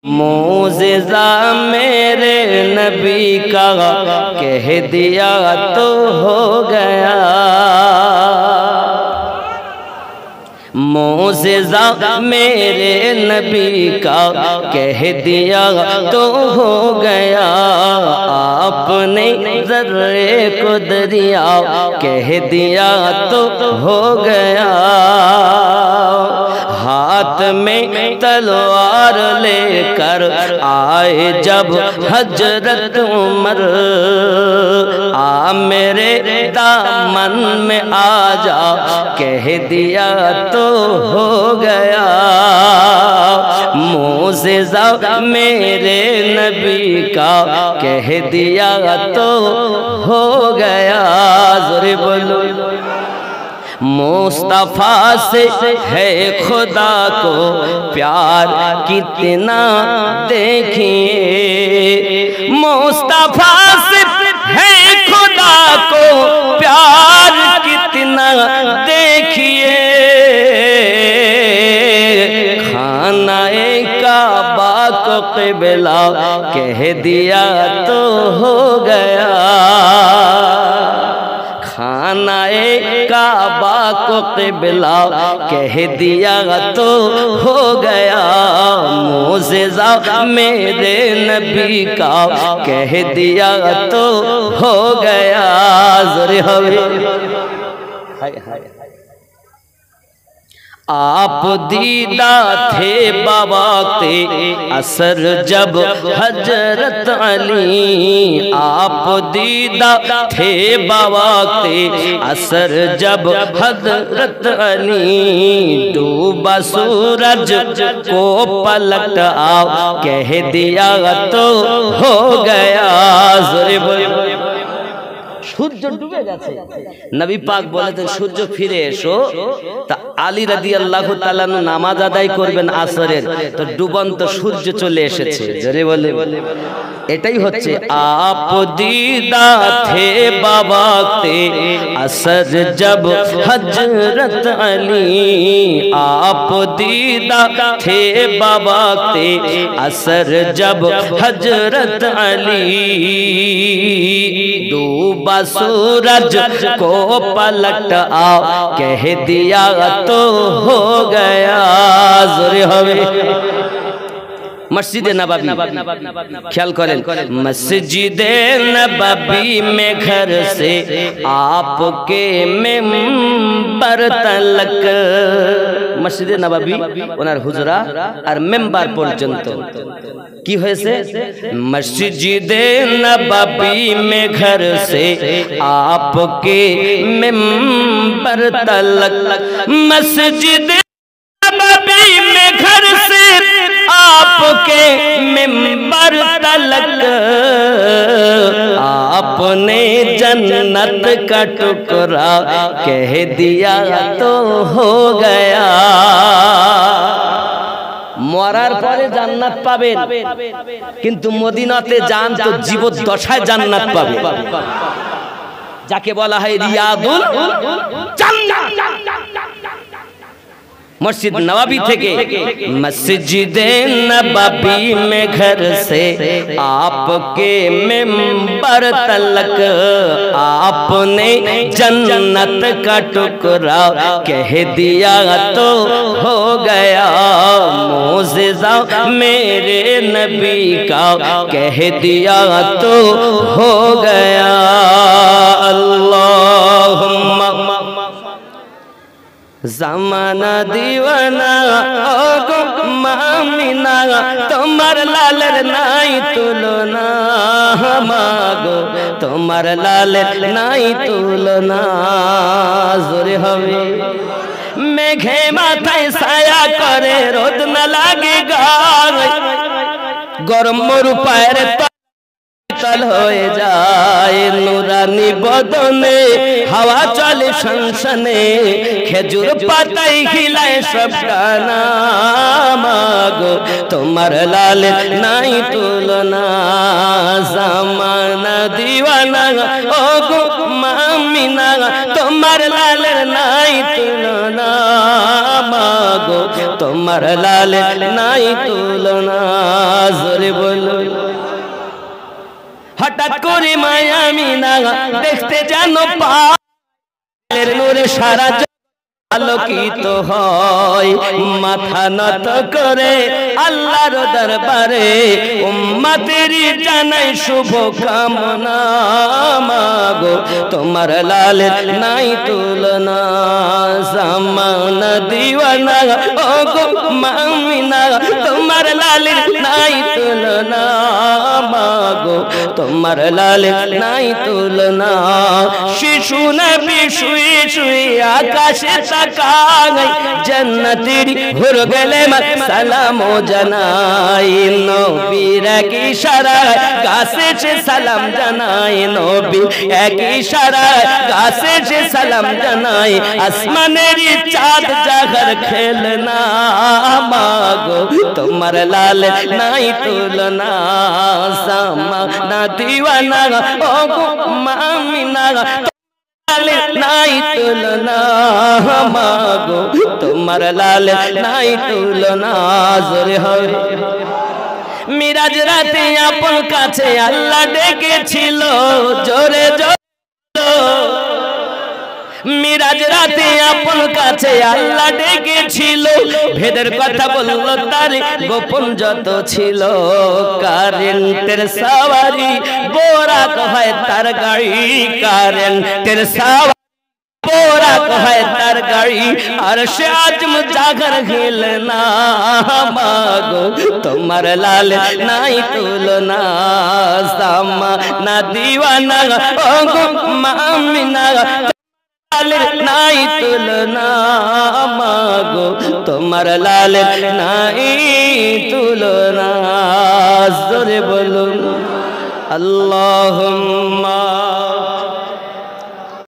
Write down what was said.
मोज़िज़ा मेरे नबी का कह दिया तो हो गया। मोज़िज़ा मेरे नबी का कह दिया तो हो गया। आपने ज़र्रे को दरिया कह दिया तो हो गया। हाथ में तलवार लेकर आए जब हजरत उमर, आ मेरे दामन में आ जा कह दिया तो हो गया। मोज़िज़ा मेरे नबी का कह दिया तो हो गया। ज़ोरे बोलो। मुस्तफ़ा से है खुदा को प्यार कितना देखिए। मुस्तफ़ा से है खुदा को प्यार कितना देखिए। खानाए काबा को क़िबला कह दिया तो हो गया। खानाए काबा को क़िबला कह दिया तो हो गया। मोज़िज़ा मेरे नबी का कह दिया तो हो गया। ज़ोरे हवे आप दीदा थे बवाक़्ते असर जब हजरत अली। आप दीदा थे बवाक़्ते असर जब हजरत अली। डूबा सूरज को पलट आओ कह दिया तो हो गया। ज़ोरे बोलो। सूर्य डूबे গেছে, নবী পাক বলেছেন সূর্য ফিরে এসো। তা আলী রাদিয়াল্লাহু তাআলা নামাজ আদায় করবেন আসরের, তো ডুবন্ত সূর্য চলে এসেছে। জোরে বলে। এটাই হচ্ছে আপ দীদা থে বাবাতে আসর জব হজরত আলী। আপ দীদা থে বাবাতে আসর জব হজরত আলী। डूबा सूरज को पलट आओ कह दिया तो हो गया। ज़ोरे हवे मस्जिद नबवी ख्याल करें। मस्जिद नबवी में घर से आपके मेंबर तलक। मस्जिद नबवी ओनार हुजरा और मेंबर पर्यन्त की হয়েছে। मस्जिद नबवी में घर से आपके मेंबर तलक। मस्जिद नबवी में घर से आपके मेंबर तलक। आपने जन्नत का टुकड़ा कह दिया तो हो गया। মরার পরে জান্নাত পাবেন, কিন্তু মদিনাতে যান তো জীবদ্দশায় জান্নাত পাবেন, যাকে বলা হয় রিয়াদুল জান্নাত। मस्जिद नबवी थे मस्जिद नबवी में घर से आपके मेंबर तलक। आपने जन्नत का टुकड़ा कह दिया तो हो गया। मोज़िज़ा मेरे नबी का कह दिया तो हो गया। अल्लाहुम्मा ज़माना दीवाना ओ गो मामिना तुम्हार लालेर नाई तुलना। मागो तुम्हार लालेर नाई तुलना। ज़ोरे हवे मेघे माथाय साया करे रोद न लागे गाय। गरम मरु पायर तल হয়ে যায়। নুরানি বদনে হাওয়া চলে শনশনে। খেজুর পাতায় হিলায় সব ডানা। মাগো তোমার লালের নাই তুলনা। জামানা দিওয়ানা ও গো মামিনা তোমার লালের নাই তুলনা। মাগো তোমার লালের নাই তুলনা। জোরে বলুন। হঠাৎ করে মায়া আমিনা দেখতে যেন পায়ের নূরে সারা আলোকিত হয়, মাথা নত করে আল্লাহর দরবারে উম্মতেরই জানাই শুভ কামনা। মাগো তোমার লালের নাই তুলনা। জামানা দিওয়ানা ওগো মামিনা তোমার লালের নাই তুলনা। মাগো তোমার লালের নাই তুলনা। শিশু নবী শুয়ে শুয়ে আকাশে তাকাই, জান্নাতের হুর গেলে সালাম জানাই। নবীর এক ইশারায় গাছে সে সালাম জানাই, নবী এক ইশারায় গাছে সে সালাম জানাই। আসমানের চাঁদ জাগর খেলনা। মাগো তোমার লালের নাই তুলনা। জামানা দিওয়ানা ওগো মামিনা নাই তুলনা। মাগো তোমার লালের নাই তুলনা। জোরে হয়। মিরাজ রাতে আপন কাছে আল্লাহ ডেকেছিল জোরে জোরে। মিরাজ রাতে আপন কাছে আল্লাহ ডেকেছিল, ভেদের কথা বলল তার গোপন যত ছিল। কারেন্টের সওয়ারি বোরাক হয় তার গাড়ি, কারেন্টের সওয়ারি বোরাক হয় তার গাড়ি। আর সে আজম জাগর খেলনা। মাগো তোমার লালের নাই তুলনা। জামানা দিওয়ানা ওগো মামিনা নাই তুলনা। মাগো তোমার লালের নাই তুলনা। জোরে বলুন আল্লাহুম্মা